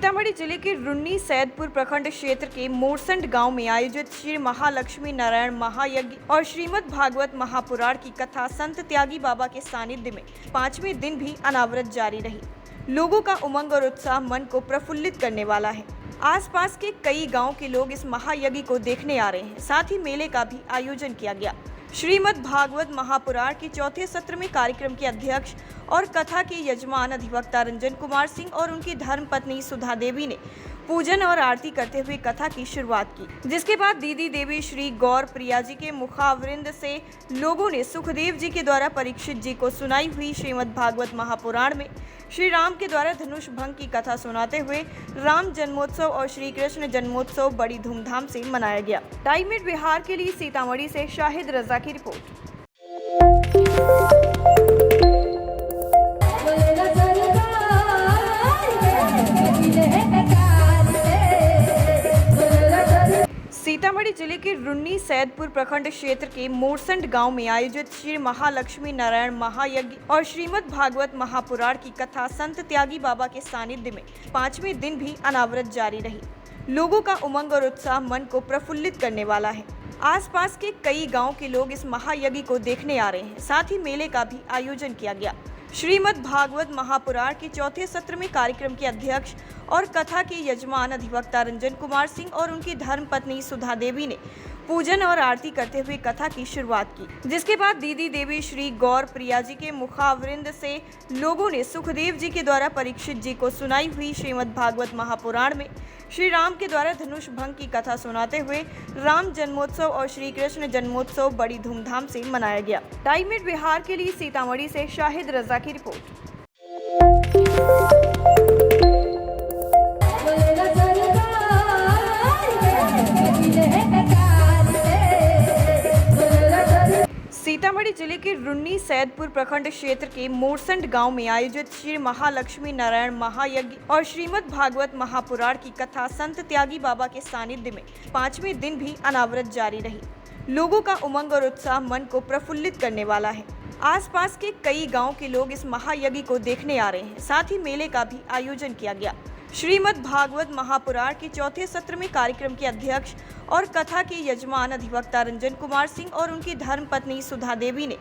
सीतामढ़ी जिले के रुन्नी सैदपुर प्रखंड क्षेत्र के मोरसंड गांव में आयोजित श्री महालक्ष्मी नारायण महायज्ञ और श्रीमद् भागवत महापुराण की कथा संत त्यागी बाबा के सानिध्य में 5वें दिन भी अनावरत जारी रही। लोगों का उमंग और उत्साह मन को प्रफुल्लित करने वाला है। आसपास के कई गांव के लोग इस महायज्ञ को देखने आ रहे हैं। साथ ही मेले का भी आयोजन किया गया। श्रीमद् भागवत महापुराण के चौथे सत्र में कार्यक्रम के अध्यक्ष और कथा के यजमान अधिवक्ता रंजन कुमार सिंह और उनकी धर्मपत्नी सुधा देवी ने पूजन और आरती करते हुए कथा की शुरुआत की, जिसके बाद दीदी देवी श्री गौर प्रिया जी के मुखावृंद से लोगों ने सुखदेव जी के द्वारा परीक्षित जी को सुनाई हुई श्रीमद् भागवत महापुराण में श्री राम के द्वारा धनुष भंग की कथा सुनाते हुए राम जन्मोत्सव और श्री कृष्ण जन्मोत्सव बड़ी धूमधाम से मनाया गया। टाइम मिनट बिहार के लिए सीतामढ़ी से शाहिद रजा की रिपोर्ट। सीतामढ़ी जिले के रुन्नी सैदपुर प्रखंड क्षेत्र के मोरसंड गांव में आयोजित श्री महालक्ष्मी नारायण महायज्ञ और श्रीमद् भागवत महापुराण की कथा संत त्यागी बाबा के सानिध्य में 5वें दिन भी अनावरत जारी रही। लोगों का उमंग और उत्साह मन को प्रफुल्लित करने वाला है। आसपास के कई गांव के लोग इस महायज्ञ को देखने आ रहे हैं। साथ ही मेले का भी आयोजन किया गया। श्रीमद् भागवत महापुराण के चौथे सत्र में कार्यक्रम के अध्यक्ष और कथा के यजमान अधिवक्ता रंजन कुमार सिंह और उनकी धर्मपत्नी सुधा देवी ने पूजन और आरती करते हुए कथा की शुरुआत की, जिसके बाद दीदी देवी श्री गौर प्रिया जी के मुखावृंद से लोगों ने सुखदेव जी के द्वारा परीक्षित जी को सुनाई हुई श्रीमद् भागवत महापुराण में श्री राम के द्वारा धनुष भंग की कथा सुनाते हुए राम जन्मोत्सव और श्री कृष्ण जन्मोत्सव बड़ी धूमधाम से मनाया गया। टाइम मिनट बिहार के लिए सीतामढ़ी से शाहिद रजा की रिपोर्ट। सीतामढ़ी जिले के रुन्नी सैदपुर प्रखंड क्षेत्र के मोरसंड गांव में आयोजित श्री महालक्ष्मी नारायण महायज्ञ और श्रीमद् भागवत महापुराण की कथा संत त्यागी बाबा के सानिध्य में 5वें दिन भी अनावरत जारी रही। लोगों का उमंग और उत्साह मन को प्रफुल्लित करने वाला है। आसपास के कई गांव के लोग इस महायज्ञ को देखने आ रहे हैं। साथ ही मेले का भी आयोजन किया गया। श्रीमद् भागवत महापुराण के चौथे सत्र में कार्यक्रम के अध्यक्ष और कथा के यजमान अधिवक्ता रंजन कुमार सिंह और उनकी धर्मपत्नी सुधा देवी ने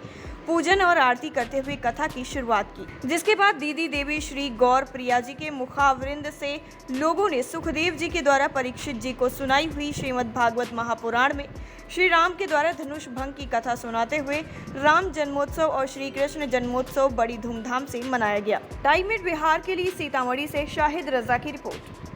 पूजन और आरती करते हुए कथा की शुरुआत की, जिसके बाद दीदी देवी श्री गौर प्रिया जी के मुखावृंद से लोगों ने सुखदेव जी के द्वारा परीक्षित जी को सुनाई हुई श्रीमद् भागवत महापुराण में श्री राम के द्वारा धनुष भंग की कथा सुनाते हुए राम जन्मोत्सव और श्री कृष्ण जन्मोत्सव बड़ी धूमधाम से मनाया गया। टाइम मिनट बिहार के लिए सीतामढ़ी से शाहिद रजा की रिपोर्ट।